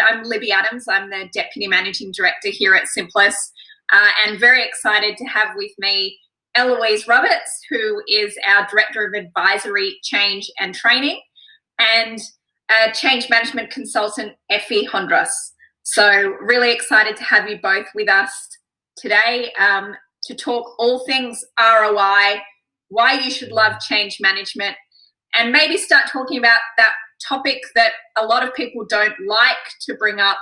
I'm Libby Adams. I'm the Deputy Managing Director here at Simplus, and very excited to have with me Eloise Roberts, who is our Director of Advisory, Change and Training, and Change Management Consultant, Effie Hondros. So really excited to have you both with us today to talk all things ROI, why you should love change management, and maybe start talking about that topic that a lot of people don't like to bring up,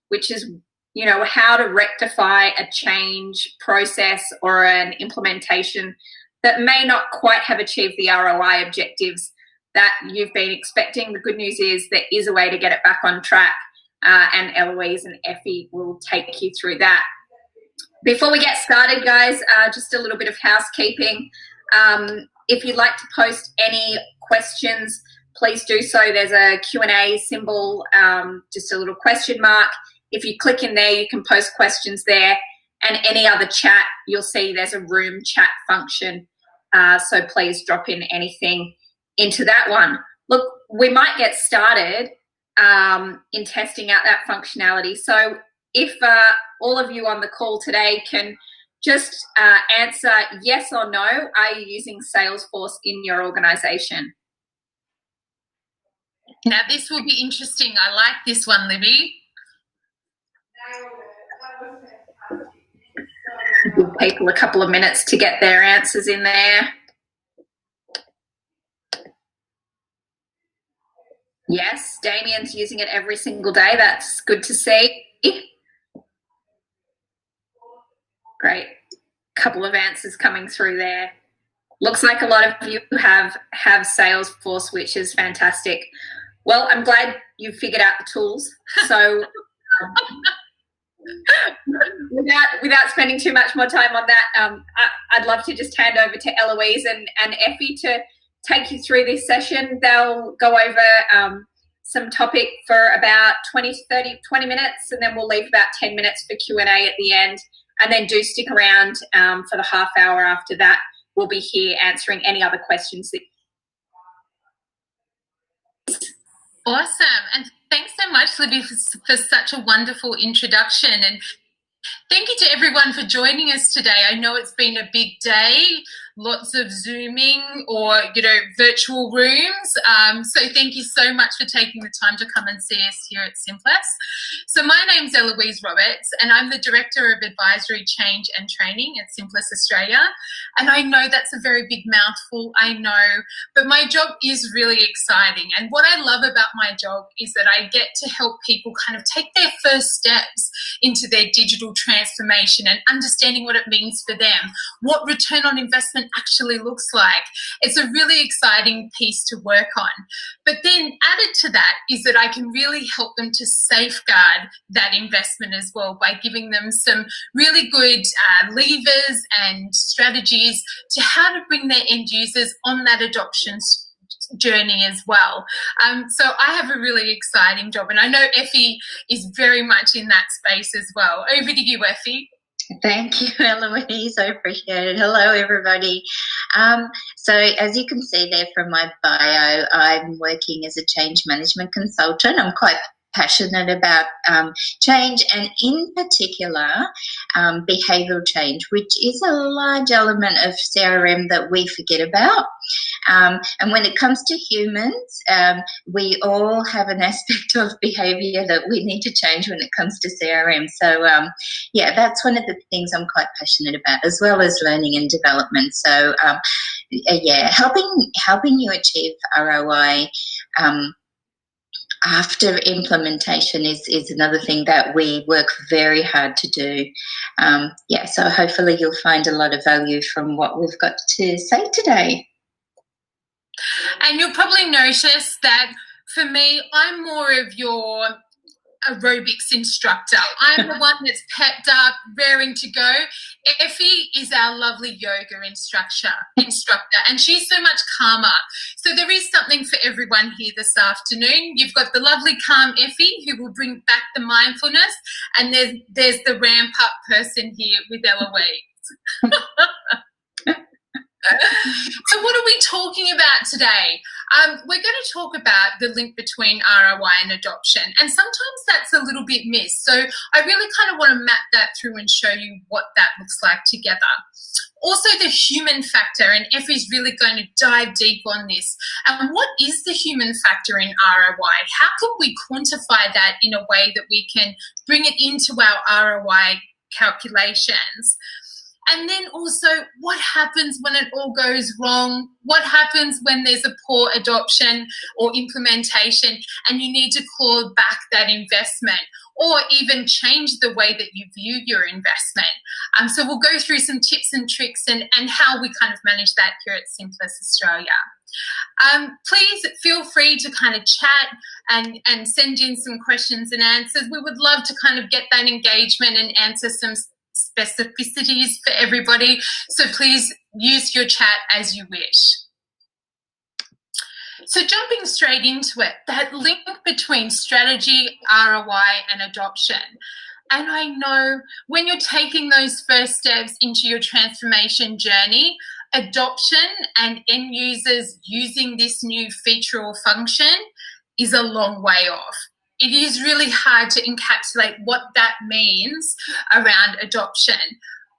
which is, you know, how to rectify a change process or an implementation that may not quite have achieved the ROI objectives that you've been expecting. The good news is there is a way to get it back on track, and Eloise and Effie will take you through that. Before we get started, guys, just a little bit of housekeeping. If you'd like to post any questions, please do so. There's a Q&A symbol, just a little question mark. If you click in there, you can post questions there. And any other chat, you'll see there's a room chat function. So please drop in anything into that one. Look, we might get started in testing out that functionality. So if all of you on the call today can just answer yes or no, are you using Salesforce in your organization? Now this will be interesting. I like this one, Libby. Give people a couple of minutes to get their answers in there. Yes, Damien's using it every single day. That's good to see. Great. Couple of answers coming through there. Looks like a lot of you have Salesforce, which is fantastic. Well, I'm glad you figured out the tools. So without spending too much more time on that, I'd love to just hand over to Eloise and Effie to take you through this session. They'll go over some topic for about 20 minutes, and then we'll leave about 10 minutes for Q&A at the end. And then do stick around for the half hour after that. We'll be here answering any other questions. Awesome. And thanks so much, Libby, for such a wonderful introduction. And thank you to everyone for joining us today. I know it's been a big day, lots of Zooming or, virtual rooms. So thank you so much for taking the time to come and see us here at Simplus. So my name's Eloise Roberts, and I'm the Director of Advisory, Change and Training at Simplus Australia. And I know that's a very big mouthful, I know, but my job is really exciting. And what I love about my job is that I get to help people kind of take their first steps into their digital transformation and understanding what it means for them, what return on investment actually looks like. It's a really exciting piece to work on. But then added to that is that I can really help them to safeguard that investment as well by giving them some really good levers and strategies to how to bring their end users on that adoption journey as well. So I have a really exciting job, and I know Effie is very much in that space as well. Over to you, Effie. Thank you, Eloise. I appreciate it. Hello, everybody. So as you can see there from my bio, I'm working as a change management consultant. I'm quite passionate about change, and in particular behavioural change, which is a large element of CRM that we forget about. And when it comes to humans, we all have an aspect of behaviour that we need to change when it comes to CRM. So, that's one of the things I'm quite passionate about, as well as learning and development. So, helping you achieve ROI after implementation is another thing that we work very hard to do. So hopefully you'll find a lot of value from what we've got to say today. And you'll probably notice that for me, I'm more of your aerobics instructor. I'm the one that's pepped up, raring to go. Effie is our lovely yoga instructor, and she's so much calmer. So there is something for everyone here this afternoon. You've got the lovely calm Effie who will bring back the mindfulness, and there's the ramp up person here with Eloise. So what are we talking about today? We're going to talk about the link between ROI and adoption, and sometimes that's a little bit missed. So I really kind of want to map that through and show you what that looks like together. Also the human factor, and Effie's really going to dive deep on this. And what is the human factor in ROI? How can we quantify that in a way that we can bring it into our ROI calculations? And then also, what happens when it all goes wrong? What happens when there's a poor adoption or implementation and you need to claw back that investment or even change the way that you view your investment? So we'll go through some tips and tricks and how we kind of manage that here at Simplest Australia. Please feel free to kind of chat and send in some questions and answers. We would love to kind of get that engagement and answer some specificities for everybody. So please use your chat as you wish. So jumping straight into it, that link between strategy, ROI and adoption. And I know when you're taking those first steps into your transformation journey, adoption and end users using this new feature or function is a long way off. It is really hard to encapsulate what that means around adoption,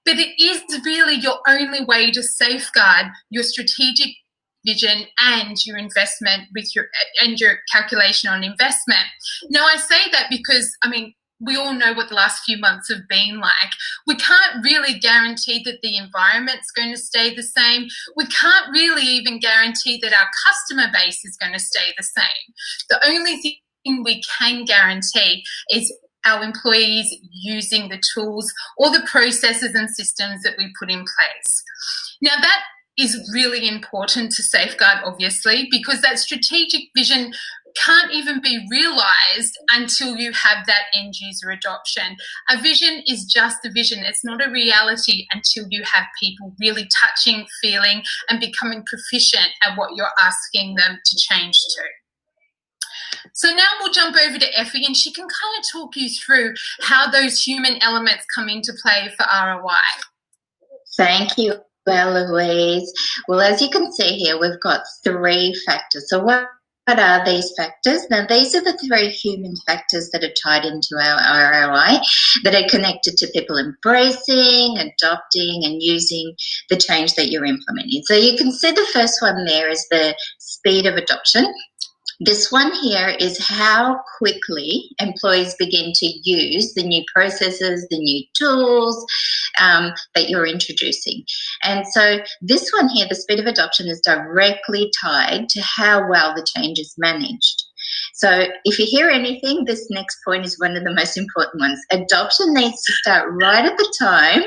but it is really your only way to safeguard your strategic vision and your investment and your calculation on investment. Now, I say that because, we all know what the last few months have been like. We can't really guarantee that the environment's going to stay the same. We can't really even guarantee that our customer base is going to stay the same. The only thing we can guarantee is our employees using the tools or the processes and systems that we put in place. Now, that is really important to safeguard, obviously, because that strategic vision can't even be realised until you have that end user adoption. A vision is just a vision. It's not a reality until you have people really touching, feeling and becoming proficient at what you're asking them to change to. So now we'll jump over to Effie and she can kind of talk you through how those human elements come into play for ROI. Thank you, Eloise. Well, as you can see here, we've got 3 factors. So what are these factors? Now, these are the 3 human factors that are tied into our ROI that are connected to people embracing, adopting and using the change that you're implementing. So you can see the first one there is the speed of adoption. This one here is how quickly employees begin to use the new processes, the new tools that you're introducing. And so this one here, the speed of adoption, is directly tied to how well the change is managed. So if you hear anything, this next point is one of the most important ones. Adoption needs to start right at the time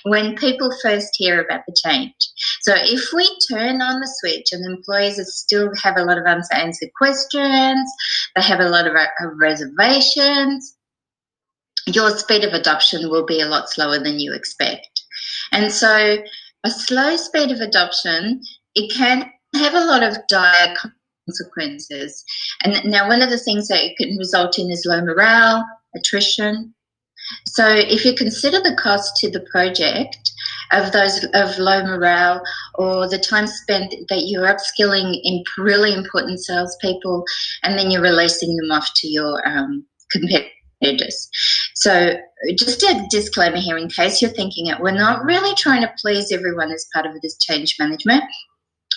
when people first hear about the change. So if we turn on the switch and employees still have a lot of unanswered questions, they have a lot of reservations, your speed of adoption will be a lot slower than you expect. And so a slow speed of adoption, it can have a lot of dire consequences. And now one of the things that it can result in is low morale, attrition. So if you consider the cost to the project of low morale or the time spent that you're upskilling in really important salespeople and then you're releasing them off to your competitors. So just a disclaimer here in case you're thinking it, we're not really trying to please everyone as part of this change management.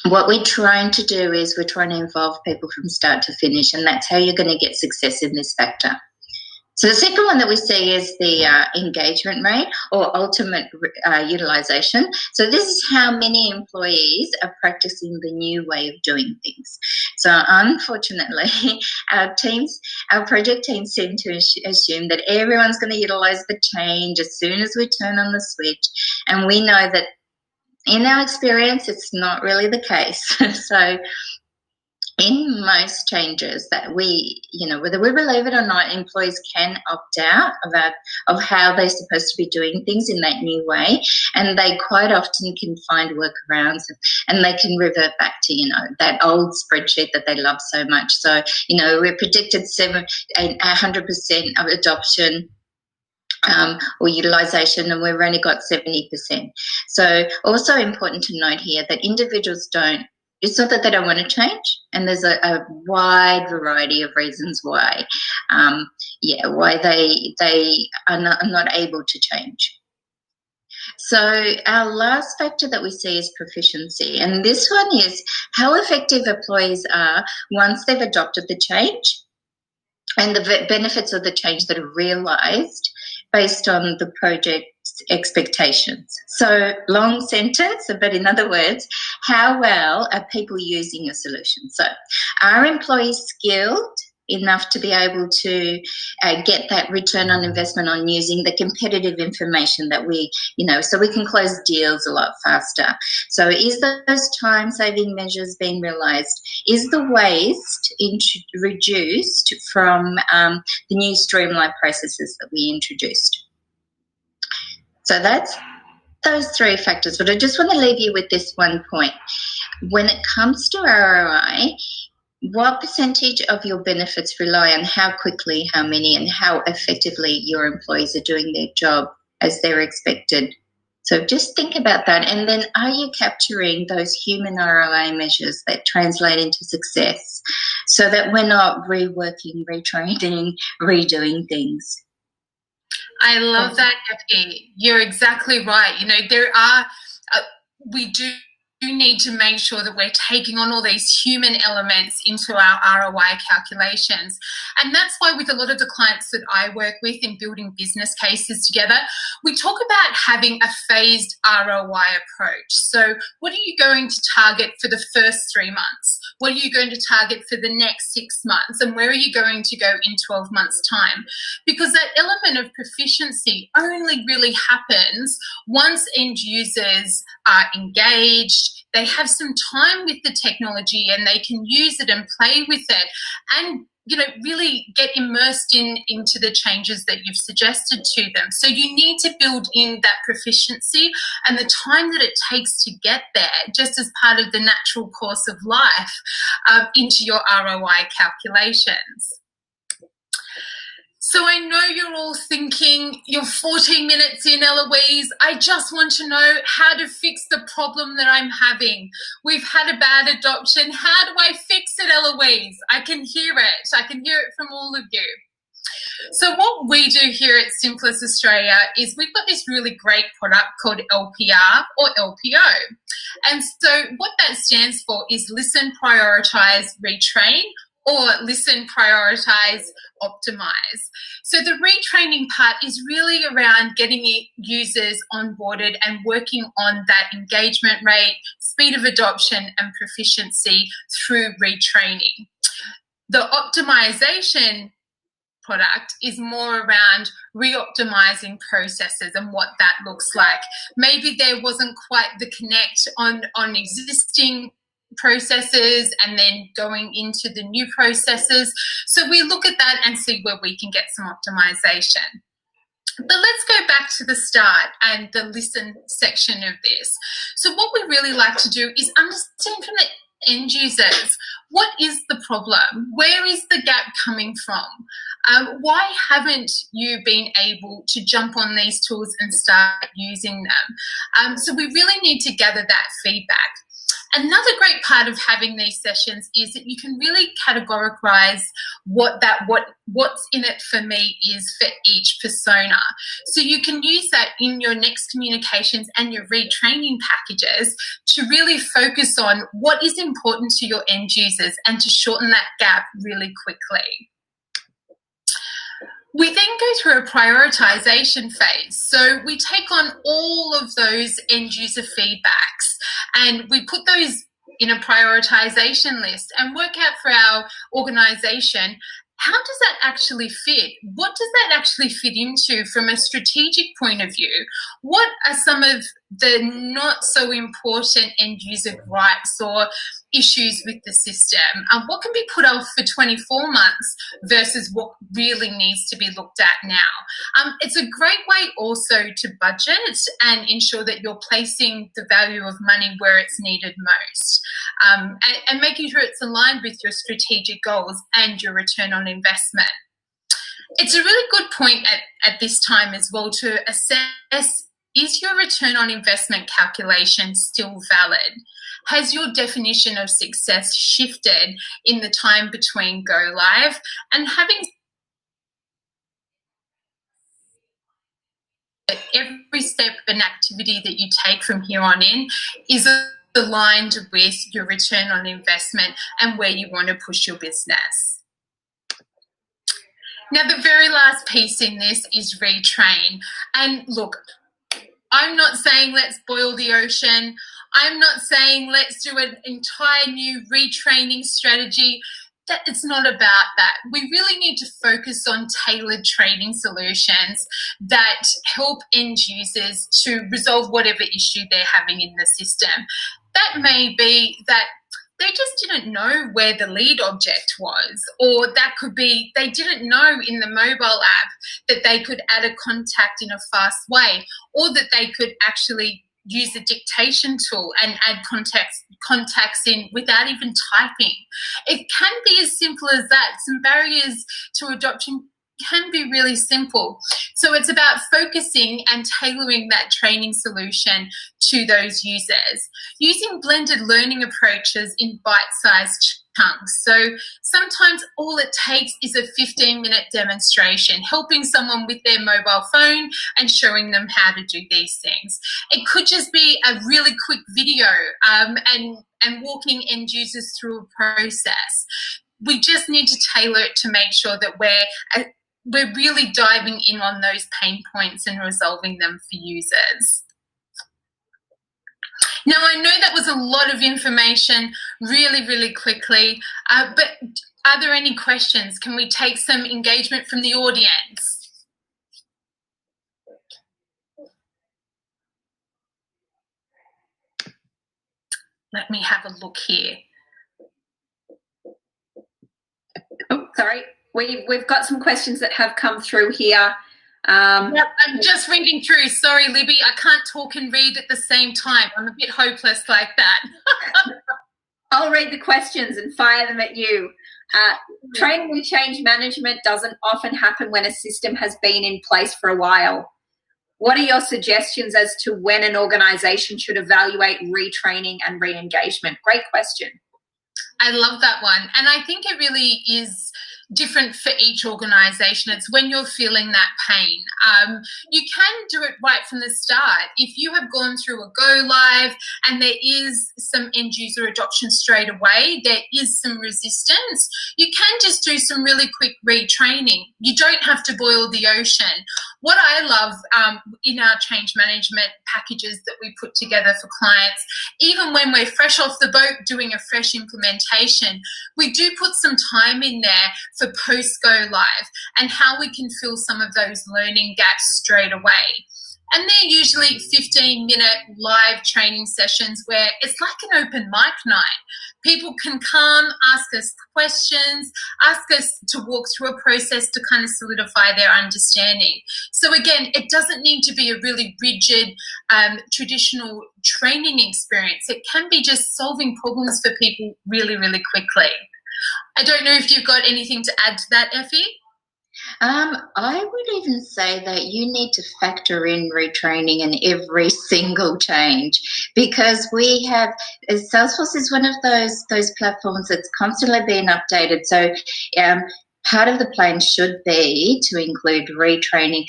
What we're trying to do is we're trying to involve people from start to finish, and that's how you're going to get success in this factor. So the second one that we see is the engagement rate or ultimate utilisation. So this is how many employees are practicing the new way of doing things. So unfortunately, our project teams seem to assume that everyone's going to utilise the change as soon as we turn on the switch. And we know that in our experience, it's not really the case. So in most changes that whether we believe it or not, employees can opt out of how they're supposed to be doing things in that new way, and they quite often can find workarounds and they can revert back to, that old spreadsheet that they love so much. So, we predicted 100% of adoption or utilisation, and we've only got 70%. So also important to note here that individuals it's not that they don't want to change, and there's a wide variety of reasons why, why they are not able to change. So our last factor that we see is proficiency, and this one is how effective employees are once they've adopted the change and the benefits of the change that are realised based on the project's expectations. So long sentence, but in other words, how well are people using your solution? So are employees skilled enough to be able to get that return on investment on using the competitive information that so we can close deals a lot faster. So is those time-saving measures being realised? Is the waste reduced from the new streamlined processes that we introduced? So that's those three factors, but I just want to leave you with this one point. When it comes to ROI, what percentage of your benefits rely on how quickly, how many, and how effectively your employees are doing their job as they're expected? So just think about that. And then are you capturing those human ROI measures that translate into success so that we're not reworking, retraining, redoing things? I love that, Effie. You're exactly right. There are, we do need to make sure that we're taking on all these human elements into our ROI calculations. And that's why with a lot of the clients that I work with in building business cases together, we talk about having a phased ROI approach. So what are you going to target for the first 3 months? What are you going to target for the next 6 months? And where are you going to go in 12 months' time? Because that element of proficiency only really happens once end users are engaged, they have some time with the technology and they can use it and play with it and really get immersed into the changes that you've suggested to them. So you need to build in that proficiency and the time that it takes to get there, just as part of the natural course of life, into your ROI calculations. So I know you're all thinking, you're 14 minutes in, Eloise. I just want to know how to fix the problem that I'm having. We've had a bad adoption. How do I fix it, Eloise? I can hear it. I can hear it from all of you. So what we do here at Simplest Australia is we've got this really great product called LPR or LPO. And so what that stands for is Listen, Prioritise, Retrain, or Listen, Prioritise, Optimize. So the retraining part is really around getting users onboarded and working on that engagement rate, speed of adoption and proficiency through retraining. The optimization product is more around re-optimizing processes and what that looks like. Maybe there wasn't quite the connect on existing processes and then going into the new processes. So we look at that and see where we can get some optimization. But let's go back to the start and the listen section of this. So what we really like to do is understand from the end users, what is the problem? Where is the gap coming from? Why haven't you been able to jump on these tools and start using them? So we really need to gather that feedback. Another great part of having these sessions is that you can really categorize what's in it for me is for each persona. So you can use that in your next communications and your retraining packages to really focus on what is important to your end users and to shorten that gap really quickly. We then go through a prioritization phase. So we take on all of those end user feedbacks and we put those in a prioritization list and work out for our organization, how does that actually fit? What does that actually fit into from a strategic point of view? What are some of the not so important end user gripes or issues with the system? What can be put off for 24 months versus what really needs to be looked at now? It's a great way also to budget and ensure that you're placing the value of money where it's needed most, and making sure it's aligned with your strategic goals and your return on investment. It's a really good point at this time as well to assess, is your return on investment calculation still valid? Has your definition of success shifted in the time between go live? And having every step of an activity that you take from here on in is aligned with your return on investment and where you want to push your business. Now, the very last piece in this is retrain. And look, I'm not saying let's boil the ocean. I'm not saying let's do an entire new retraining strategy. It's not about that. We really need to focus on tailored training solutions that help end users to resolve whatever issue they're having in the system. That may be that they just didn't know where the lead object was, or that could be they didn't know in the mobile app that they could add a contact in a fast way, or that they could actually use a dictation tool and add contacts in without even typing. It can be as simple as that. Some barriers to adoption can be really simple. So it's about focusing and tailoring that training solution to those users, using blended learning approaches in bite-sized chunks. So sometimes all it takes is a 15-minute demonstration, helping someone with their mobile phone and showing them how to do these things. It could just be a really quick video and walking end users through a process. We just need to tailor it to make sure that we're really diving in on those pain points and resolving them for users. Now, I know that was a lot of information really, really quickly, but are there any questions? Can we take some engagement from the audience? Let me have a look here. Oh, sorry. We've got some questions that have come through here. Yep, I'm just reading through. Sorry, Libby, I can't talk and read at the same time. I'm a bit hopeless like that. I'll read the questions and fire them at you. Training and change management doesn't often happen when a system has been in place for a while. What are your suggestions as to when an organisation should evaluate retraining and re-engagement? Great question. I love that one. And I think it really is different for each organisation. It's when you're feeling that pain. You can do it right from the start. If you have gone through a go live and there is some end user adoption straight away, there is some resistance, you can just do some really quick retraining. You don't have to boil the ocean. What I love in our change management packages that we put together for clients, even when we're fresh off the boat doing a fresh implementation, we do put some time in there for post-go live and how we can fill some of those learning gaps straight away. And they're usually 15-minute live training sessions where it's like an open mic night. People can come, ask us questions, ask us to walk through a process to kind of solidify their understanding. So again, it doesn't need to be a really rigid, traditional training experience. It can be just solving problems for people really, really quickly. I don't know if you've got anything to add to that, Effie? I would even say that you need to factor in retraining in every single change, because we have, Salesforce is one of those platforms that's constantly being updated. So part of the plan should be to include retraining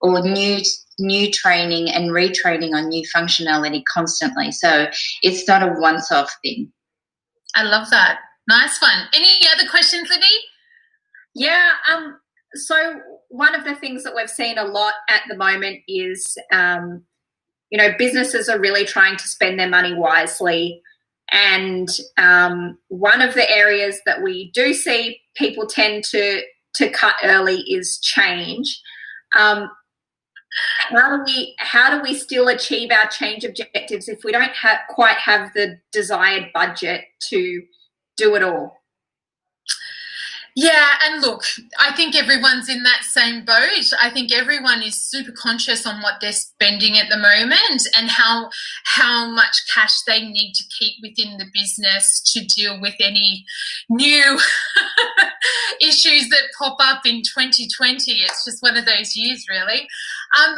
or new training and retraining on new functionality constantly. So it's not a once-off thing. I love that. Nice one. Any other questions, Libby? Yeah, so one of the things that we've seen a lot at the moment is, businesses are really trying to spend their money wisely. And one of the areas that we do see people tend to cut early is change. How do we still achieve our change objectives if we don't quite have the desired budget to do it all? Yeah, and look, I think everyone's in that same boat. I think everyone is super conscious on what they're spending at the moment and how much cash they need to keep within the business to deal with any new issues that pop up in 2020. It's just one of those years, really.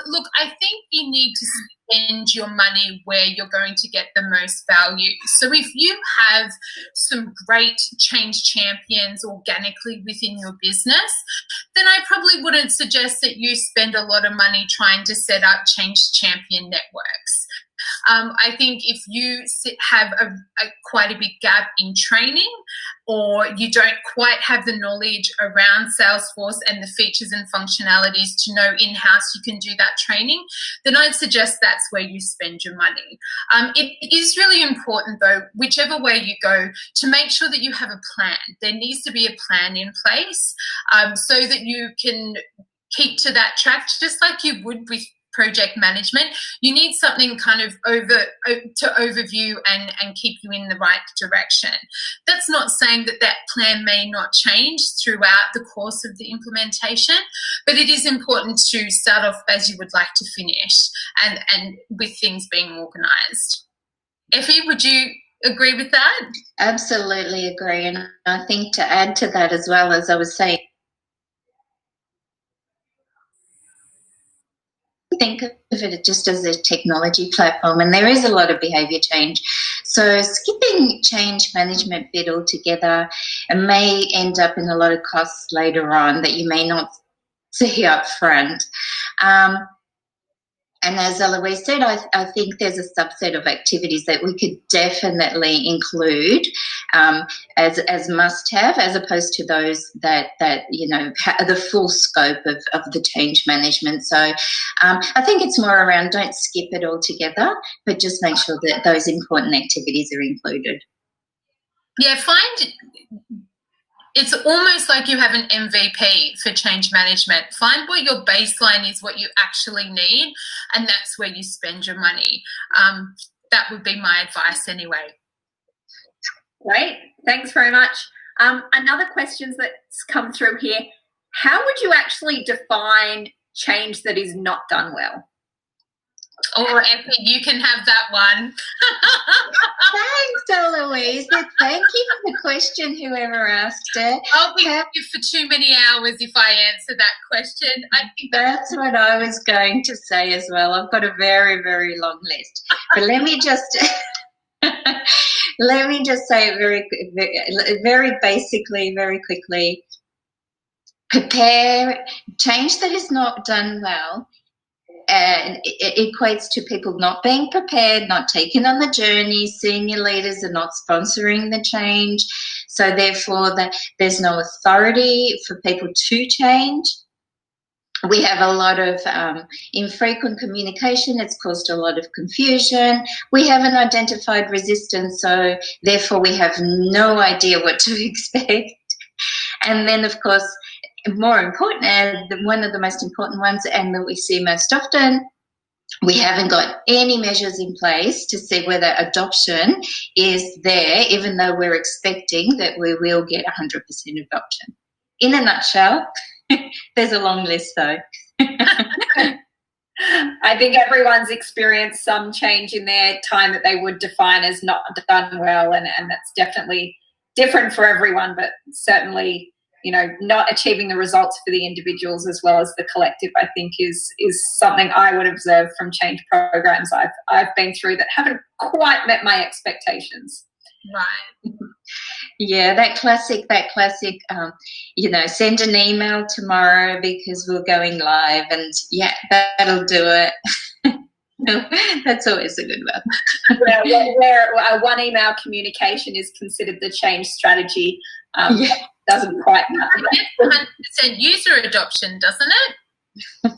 Look, I think you need to spend your money where you're going to get the most value. So if you have some great change champions organically within your business, then I probably wouldn't suggest that you spend a lot of money trying to set up change champion networks. I think if you have quite a big gap in training, or you don't quite have the knowledge around Salesforce and the features and functionalities to know in-house you can do that training, then I'd suggest that's where you spend your money. It is really important, though, whichever way you go, to make sure that you have a plan. There needs to be a plan in place so that you can keep to that track, just like you would with project management. You need something kind of to overview and keep you in the right direction. That's not saying that that plan may not change throughout the course of the implementation, but it is important to start off as you would like to finish and with things being organised. Effie, would you agree with that? Absolutely agree. And I think to add to that as well, as I was saying, think of it just as a technology platform, and there is a lot of behaviour change. So skipping change management bit altogether may end up in a lot of costs later on that you may not see up front. And as Eloise said, I think there's a subset of activities that we could definitely include as must-have, as opposed to those that the full scope of the change management. So I think it's more around don't skip it altogether, but just make sure that those important activities are included. Yeah, it's almost like you have an MVP for change management. Find what your baseline is, what you actually need, and that's where you spend your money. That would be my advice anyway. Great. Thanks very much. Another question that's come through here. How would you actually define change that is not done well? Oh, Effie, you can have that one. Thanks, Eloise. Thank you for the question, whoever asked it. I'll be here for too many hours if I answer that question. I think that's what I was going to say as well. I've got a very, very long list. But let me just say it very basically, very quickly. Prepare change that is not done well. And it equates to people not being prepared, not taking on the journey, senior leaders are not sponsoring the change. So therefore, there's no authority for people to change. We have a lot of infrequent communication. It's caused a lot of confusion. We haven't identified resistance, so therefore we have no idea what to expect. And then, of course, more important, and one of the most important ones, and that we see most often, we haven't got any measures in place to see whether adoption is there, even though we're expecting that we will get 100% adoption. In a nutshell, there's a long list though. I think everyone's experienced some change in their time that they would define as not done well, and that's definitely different for everyone, but certainly not achieving the results for the individuals as well as the collective, I think is something I would observe from change programs I've been through that haven't quite met my expectations. Right. Yeah, that classic, send an email tomorrow because we're going live, and yeah, that'll do it. That's always a good one. where one email communication is considered the change strategy. Doesn't quite matter. 100% user adoption, doesn't it?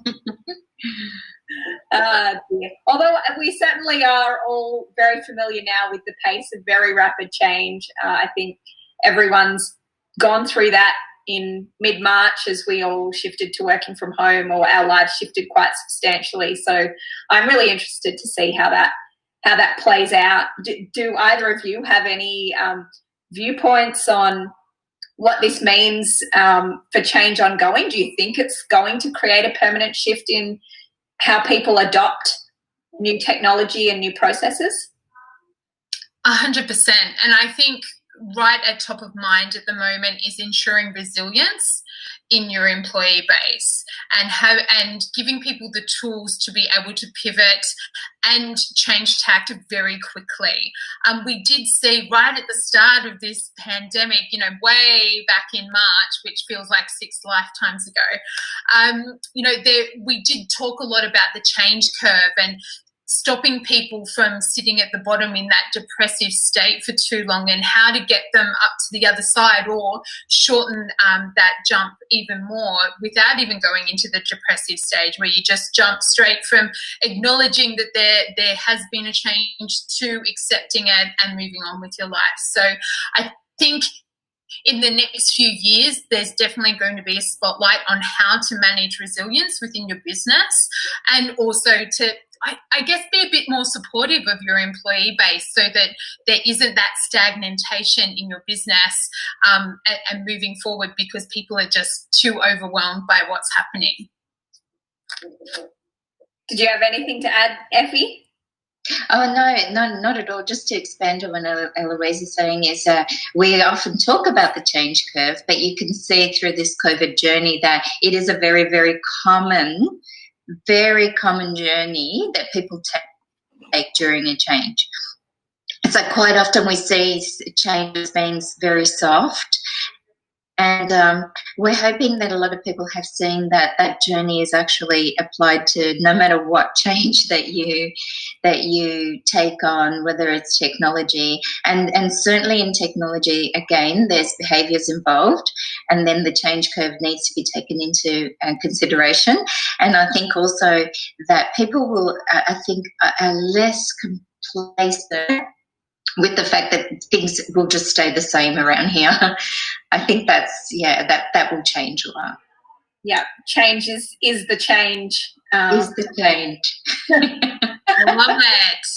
Although we certainly are all very familiar now with the pace of very rapid change. I think everyone's gone through that in mid-March as we all shifted to working from home, or our lives shifted quite substantially. So I'm really interested to see how that plays out. Do either of you have any viewpoints on what this means for change ongoing? Do you think it's going to create a permanent shift in how people adopt new technology and new processes? 100%. And I think right at top of mind at the moment is ensuring resilience in your employee base, and giving people the tools to be able to pivot and change tact very quickly. We did see right at the start of this pandemic, way back in March, which feels like 6 lifetimes ago, we did talk a lot about the change curve and stopping people from sitting at the bottom in that depressive state for too long, and how to get them up to the other side or shorten that jump even more without even going into the depressive stage, where you just jump straight from acknowledging that there has been a change to accepting it and moving on with your life. So I think in the next few years, there's definitely going to be a spotlight on how to manage resilience within your business, and also to, I guess, be a bit more supportive of your employee base so that there isn't that stagnation in your business and moving forward, because people are just too overwhelmed by what's happening. Did you have anything to add, Effie? Oh, no, not at all. Just to expand on what Eloise is saying is we often talk about the change curve, but you can see through this COVID journey that it is a very, very common journey that people take during a change. So quite often we see change as being very soft, and we're hoping that a lot of people have seen that journey is actually applied to no matter what change that you take on, whether it's technology, and certainly in technology, again, there's behaviours involved, and then the change curve needs to be taken into consideration. And I think also that people will, are less complacent with the fact that things will just stay the same around here. I think that will change a lot. Yeah, change is the change. Is the change. I love it.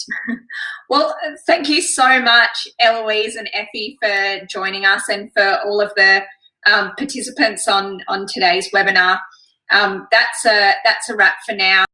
Well, thank you so much, Eloise and Effie, for joining us, and for all of the participants on today's webinar. That's a wrap for now.